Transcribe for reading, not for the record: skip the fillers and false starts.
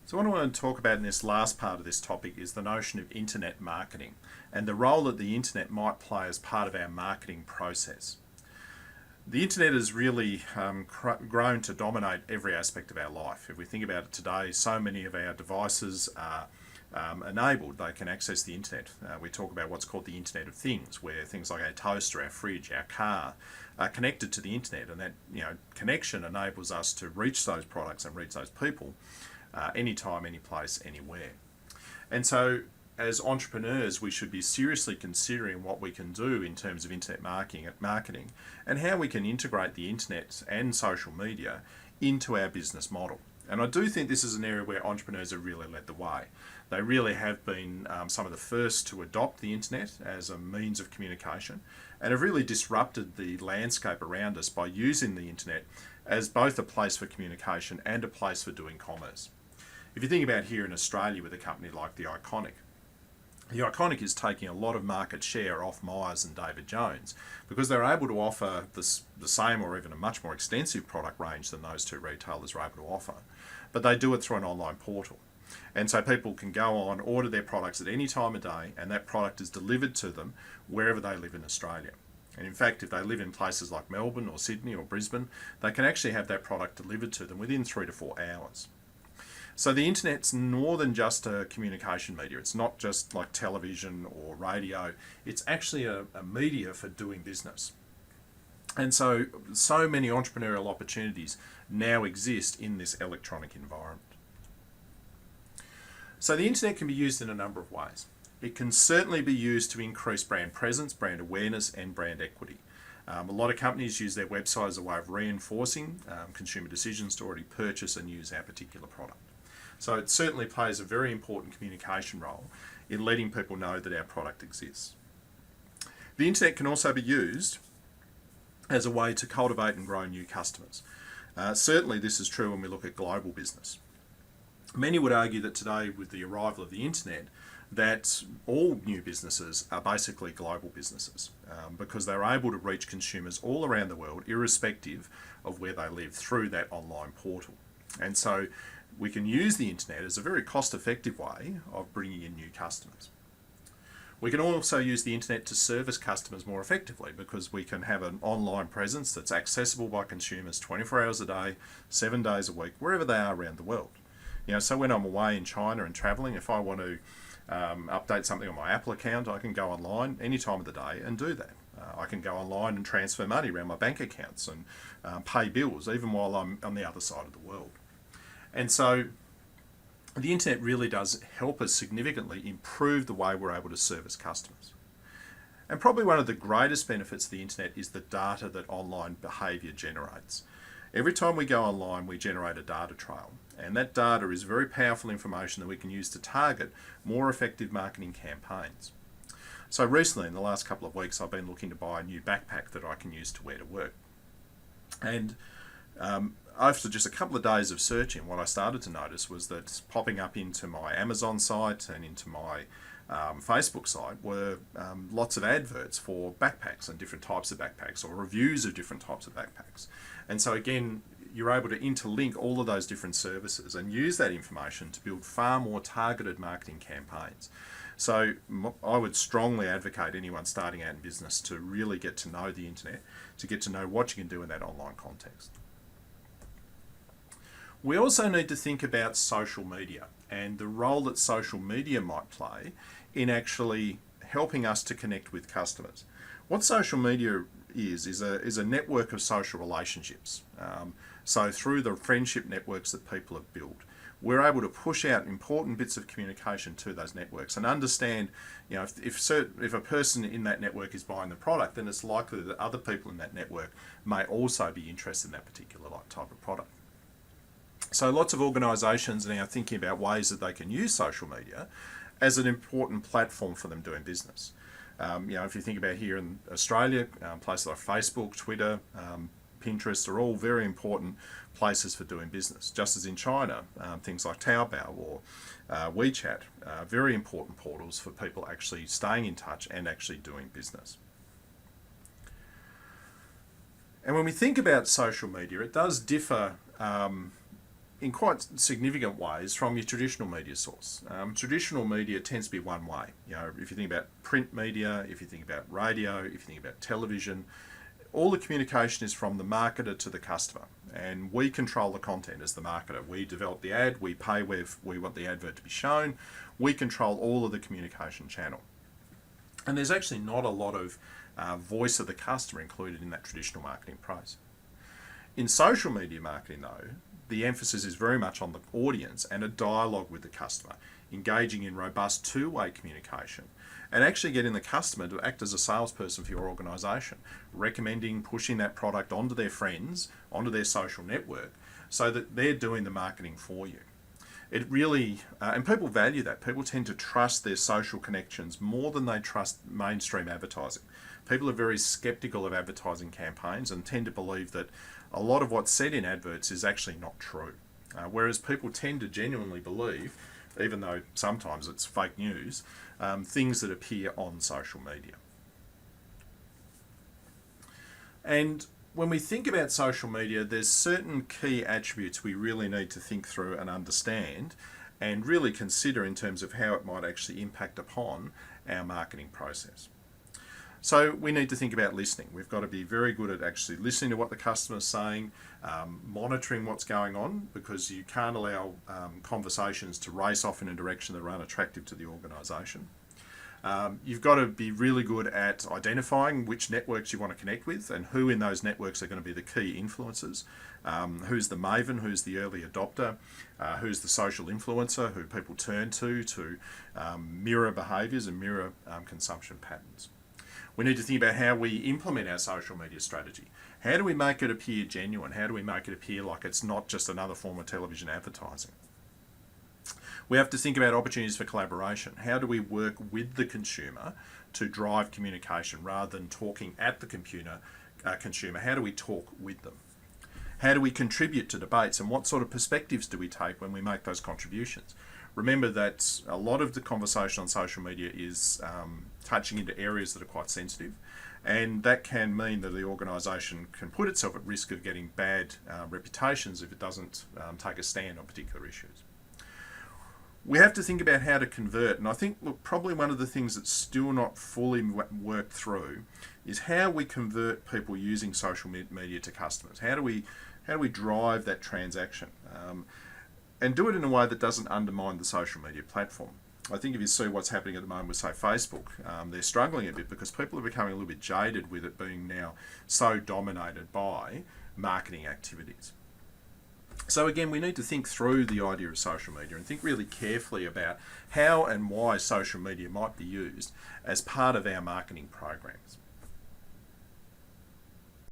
So what I want to talk about in this last part of this topic is the notion of internet marketing and the role that the internet might play as part of our marketing process. The internet has really grown to dominate every aspect of our life. If we think about it today, so many of our devices are enabled. They can access the internet. We talk about what's called the Internet of Things, where things like our toaster, our fridge, our car are connected to the internet, and that connection enables us to reach those products and reach those people anytime, any place, anywhere. And so as entrepreneurs, we should be seriously considering what we can do in terms of internet marketing and how we can integrate the internet and social media into our business model. And I do think this is an area where entrepreneurs have really led the way. They really have been some of the first to adopt the internet as a means of communication and have really disrupted the landscape around us by using the internet as both a place for communication and a place for doing commerce. If you think about here in Australia with a company like The Iconic is taking a lot of market share off Myers and David Jones because they're able to offer the same or even a much more extensive product range than those two retailers are able to offer. But they do it through an online portal. And so people can go on, order their products at any time of day, and that product is delivered to them wherever they live in Australia. And in fact, if they live in places like Melbourne or Sydney or Brisbane, they can actually have that product delivered to them within 3 to 4 hours. So the internet's more than just a communication media. It's not just like television or radio. It's actually a media for doing business. And so many entrepreneurial opportunities now exist in this electronic environment. So the internet can be used in a number of ways. It can certainly be used to increase brand presence, brand awareness, and brand equity. A lot of companies use their website as a way of reinforcing consumer decisions to already purchase and use our particular product. So it certainly plays a very important communication role in letting people know that our product exists. The internet can also be used as a way to cultivate and grow new customers. Certainly this is true when we look at global business. Many would argue that today, with the arrival of the internet, that all new businesses are basically global businesses because they're able to reach consumers all around the world, irrespective of where they live, through that online portal. And so we can use the internet as a very cost-effective way of bringing in new customers. We can also use the internet to service customers more effectively because we can have an online presence that's accessible by consumers 24 hours a day, 7 days a week, wherever they are around the world. So when I'm away in China and traveling, if I want to update something on my Apple account, I can go online any time of the day and do that. I can go online and transfer money around my bank accounts and pay bills, even while I'm on the other side of the world. And so the internet really does help us significantly improve the way we're able to service customers. And probably one of the greatest benefits of the internet is the data that online behaviour generates. Every time we go online, we generate a data trail. And that data is very powerful information that we can use to target more effective marketing campaigns. So recently, in the last couple of weeks, I've been looking to buy a new backpack that I can use to wear to work. And after just a couple of days of searching, what I started to notice was that popping up into my Amazon site and into my Facebook site were lots of adverts for backpacks and different types of backpacks, or reviews of different types of backpacks. And so again, you're able to interlink all of those different services and use that information to build far more targeted marketing campaigns. So I would strongly advocate anyone starting out in business to really get to know the internet, to get to know what you can do in that online context. We also need to think about social media and the role that social media might play in actually helping us to connect with customers. What social media is a network of social relationships. So through the friendship networks that people have built, we're able to push out important bits of communication to those networks and understand, if a person in that network is buying the product, then it's likely that other people in that network may also be interested in that particular type of product. So lots of organisations are now thinking about ways that they can use social media as an important platform for them doing business. If you think about here in Australia, places like Facebook, Twitter, Pinterest are all very important places for doing business. Just as in China, things like Taobao or WeChat are very important portals for people actually staying in touch and actually doing business. And when we think about social media, it does differ in quite significant ways from your traditional media source. Traditional media tends to be one way. If you think about print media, if you think about radio, if you think about television, all the communication is from the marketer to the customer, and we control the content as the marketer. We develop the ad, we pay where we want the advert to be shown, we control all of the communication channel. And there's actually not a lot of voice of the customer included in that traditional marketing process. In social media marketing though, the emphasis is very much on the audience and a dialogue with the customer, engaging in robust two-way communication, and actually getting the customer to act as a salesperson for your organisation, recommending, pushing that product onto their friends, onto their social network, so that they're doing the marketing for you. It really, and people value that. People tend to trust their social connections more than they trust mainstream advertising. People are very sceptical of advertising campaigns and tend to believe that a lot of what's said in adverts is actually not true. Whereas people tend to genuinely believe, even though sometimes it's fake news, things that appear on social media. And when we think about social media, there's certain key attributes we really need to think through and understand and really consider in terms of how it might actually impact upon our marketing process. So we need to think about listening. We've got to be very good at actually listening to what the customer's saying, monitoring what's going on, because you can't allow conversations to race off in a direction that are unattractive to the organisation. You've got to be really good at identifying which networks you want to connect with and who in those networks are going to be the key influencers. Who's the maven, who's the early adopter, who's the social influencer who people turn to mirror behaviours and mirror consumption patterns. We need to think about how we implement our social media strategy. How do we make it appear genuine? How do we make it appear like it's not just another form of television advertising? We have to think about opportunities for collaboration. How do we work with the consumer to drive communication rather than talking at the consumer? How do we talk with them? How do we contribute to debates, and what sort of perspectives do we take when we make those contributions? Remember that a lot of the conversation on social media is touching into areas that are quite sensitive, and that can mean that the organisation can put itself at risk of getting bad reputations if it doesn't take a stand on particular issues. We have to think about how to convert, and I think, look, probably one of the things that's still not fully worked through is how we convert people using social media to customers. How do we drive that transaction? And do it in a way that doesn't undermine the social media platform. I think if you see what's happening at the moment with, say, Facebook, they're struggling a bit because people are becoming a little bit jaded with it being now so dominated by marketing activities. So again, we need to think through the idea of social media and think really carefully about how and why social media might be used as part of our marketing programs.